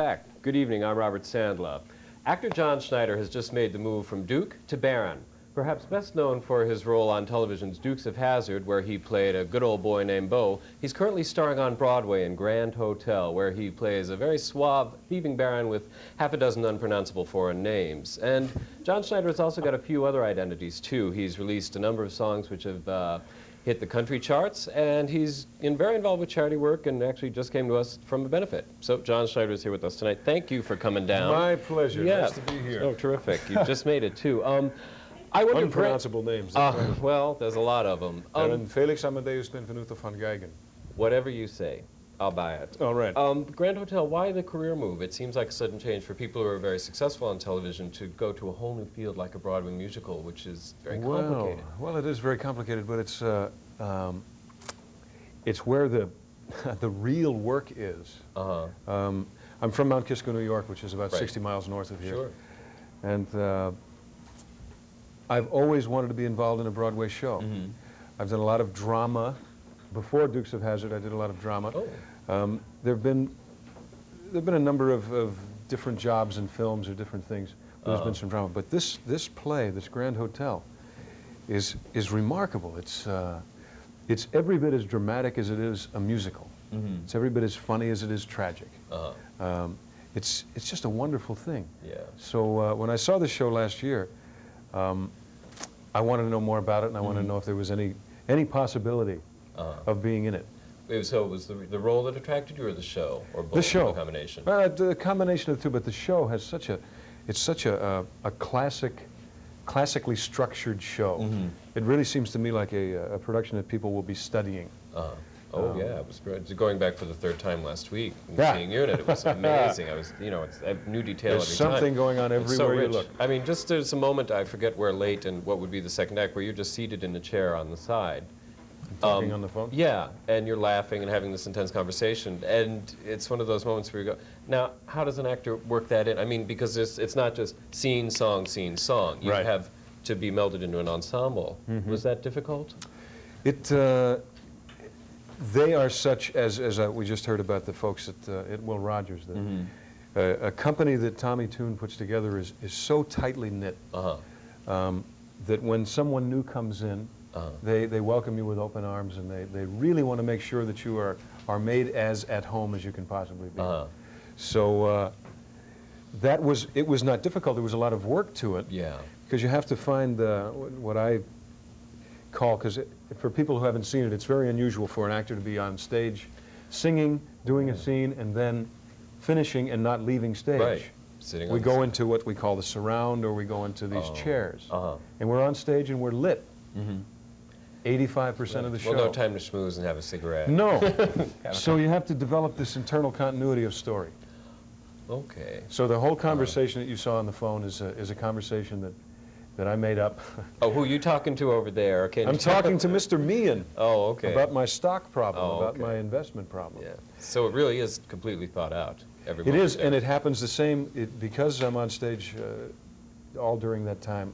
Back. Good evening, I'm Robert Sandla. Actor John Schneider has just made the move from Duke to Baron. Perhaps best known for his role on television's Dukes of Hazzard, where he played a good old boy named Beau. He's currently starring on Broadway in Grand Hotel, where he plays a very suave, thieving baron with half a dozen unpronounceable foreign names. And John Schneider has also got a few other identities, too. He's released a number of songs which have hit the country charts, and he's very involved with charity work and actually just came to us from a benefit. So John Schneider is here with us tonight. Thank you for coming down. My pleasure. Yeah. Nice to be here. Oh, terrific. You've just made it, too. I wonder, unpronounceable names. well, there's a lot of them. Baron Felix Amadeus Benvenuto van Geigen. Whatever you say, I'll buy it. All right. Grand Hotel, why the career move? It seems like a sudden change for people who are very successful on television to go to a whole new field like a Broadway musical, which is very complicated. Well, it is very complicated, but it's where the real work is. I'm from Mount Kisco, New York, which is about 60 miles north of here. Sure. And I've always wanted to be involved in a Broadway show. I've done a lot of drama. Before Dukes of Hazzard, I did a lot of drama. Oh. There've been a number of different jobs in films or different things. There's been some drama, but this play, this Grand Hotel, is remarkable. It's every bit as dramatic as it is a musical. It's every bit as funny as it is tragic. It's just a wonderful thing. Yeah. So when I saw the show last year, I wanted to know more about it, and I wanted to know if there was any possibility of being in it. So it was the role that attracted you, or the show, or both? The show. The combination. The combination of the two, but the show has such a classically structured show. It really seems to me like a production that people will be studying. Oh yeah, it was going back for the third time last week and seeing you in it. It was amazing. I was, it's a new detail There's every time. something going on everywhere you look. I mean, just there's a moment, I forget where late and what would be the second act, where you're just seated in a chair on the side. Talking on the phone? Yeah, and you're laughing and having this intense conversation, and it's one of those moments where you go, now, how does an actor work that in? I mean, because it's not just scene, song, scene, song. You have to be melded into an ensemble. Was that difficult? They are such, as we just heard about the folks at Will Rogers, a company that Tommy Tune puts together is so tightly knit that when someone new comes in, they welcome you with open arms, and they really want to make sure that you are made as at home as you can possibly be. So it was not difficult. There was a lot of work to it. Yeah. Because you have to find what I call, because for people who haven't seen it, it's very unusual for an actor to be on stage singing, doing a scene, and then finishing and not leaving stage. Right. Sitting we go into what we call the surround, or we go into these chairs. And we're on stage and we're lit. 85% of the show. Well, no time to schmooze and have a cigarette. No. So you have to develop this internal continuity of story. Okay. So the whole conversation that you saw on the phone is a conversation that I made up. Oh, who are you talking to over there? I'm talking to Mr. Meehan. Oh, okay. About my stock problem, about my investment problem. Yeah. So it really is completely thought out. It is, and it happens the same, because I'm on stage all during that time,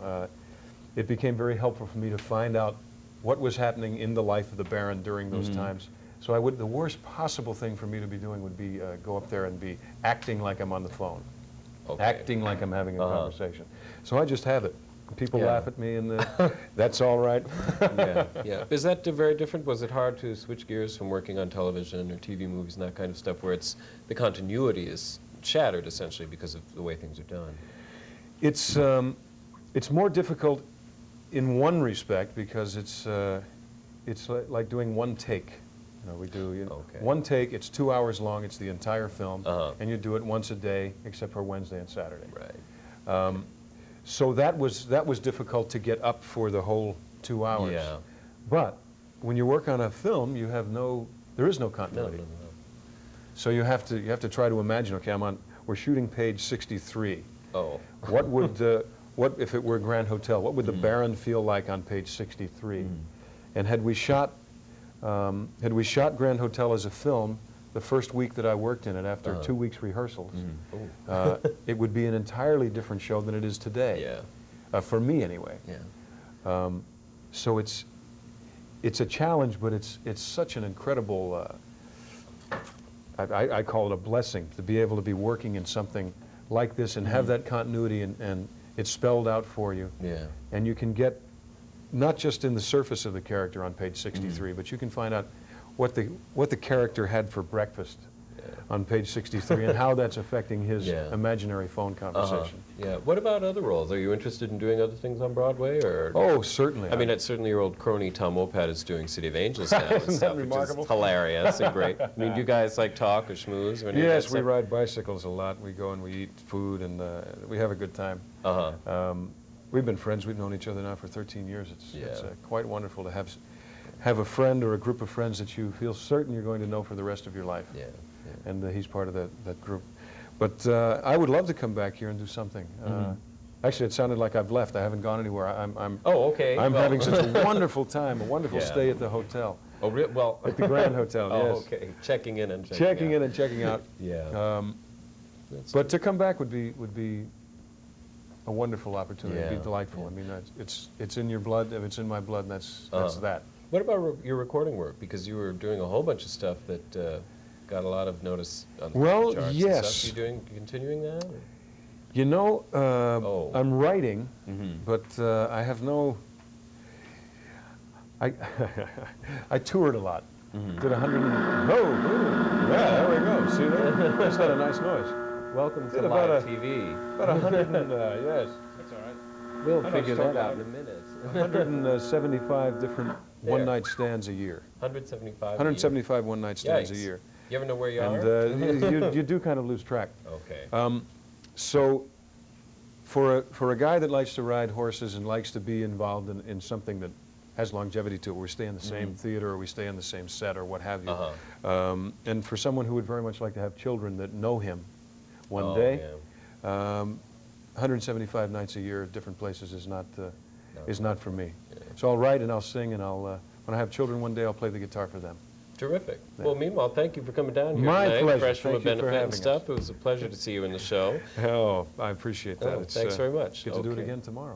it became very helpful for me to find out what was happening in the life of the Baron during those times. So the worst possible thing for me to be doing would be go up there and be acting like I'm on the phone, acting like I'm having a conversation. So I just have it. People laugh at me, and that's all right. Yeah. Is that very different? Was it hard to switch gears from working on television or TV movies and that kind of stuff, where the continuity is shattered essentially because of the way things are done? It's more difficult in one respect, because it's like doing one take. We do one take. It's 2 hours long. It's the entire film, and you do it once a day, except for Wednesday and Saturday. Right. So that was difficult to get up for the whole 2 hours. Yeah. But when you work on a film, there is no continuity. No. So you have to try to imagine. Okay, we're shooting page 63. Oh. What if it were Grand Hotel? What would the Baron feel like on page 63? And had we shot Grand Hotel as a film, the first week that I worked in it, after 2 weeks rehearsals, it would be an entirely different show than it is today. Yeah. For me, anyway. Yeah. So it's a challenge, but it's such an incredible I call it a blessing to be able to be working in something like this and have that continuity and it's spelled out for you. Yeah. And you can get, not just in the surface of the character on page 63, but you can find out what the character had for breakfast on page 63 and how that's affecting his imaginary phone conversation. Yeah. What about other roles? Are you interested in doing other things on Broadway? Or? Oh, certainly. I mean, it's certainly your old crony Tom Opad is doing City of Angels now and stuff, which remarkable? is hilarious and great. I mean, do you guys like talk or schmooze or anything? Yes, we ride bicycles a lot. We go and we eat food and we have a good time. We've been friends. We've known each other now for 13 years. It's quite wonderful to have a friend or a group of friends that you feel certain you're going to know for the rest of your life. Yeah. And he's part of that group. But I would love to come back here and do something. Actually, it sounded like I've left. I haven't gone anywhere. I'm having such a wonderful time, a wonderful stay at the hotel. Oh, well. At the Grand Hotel, yes. Okay. Checking in and checking in and checking out. Yeah. But to come back would be a wonderful opportunity. It'd be delightful. I mean, it's in your blood. If it's in my blood, that's that. What about your recording work? Because you were doing a whole bunch of stuff that got a lot of notice on the charts yes. and stuff. Are you continuing that? Or? You know, I'm writing, but I have no... I toured a lot. Did 100 and... Oh, yeah, there we go. See there? That's not a nice noise. Welcome to live TV. About 100 and... yes. That's all right. We'll figure that out in a minute. 175 different one-night stands a year. 175 175 one-night stands a year. You ever know where you are? And you do kind of lose track. Okay. So for a guy that likes to ride horses and likes to be involved in something that has longevity to it, we stay in the same theater or we stay in the same set or what have you. And for someone who would very much like to have children that know him one day, 175 nights a year at different places is not for me. So I'll write and I'll sing and when I have children one day, I'll play the guitar for them. Terrific. Well, meanwhile, thank you for coming down here My tonight. pleasure. Fresh from a Thank you for benefit having and stuff. It was a pleasure to see you in the show. Oh, I appreciate that. Thanks very much. Get to do it again tomorrow.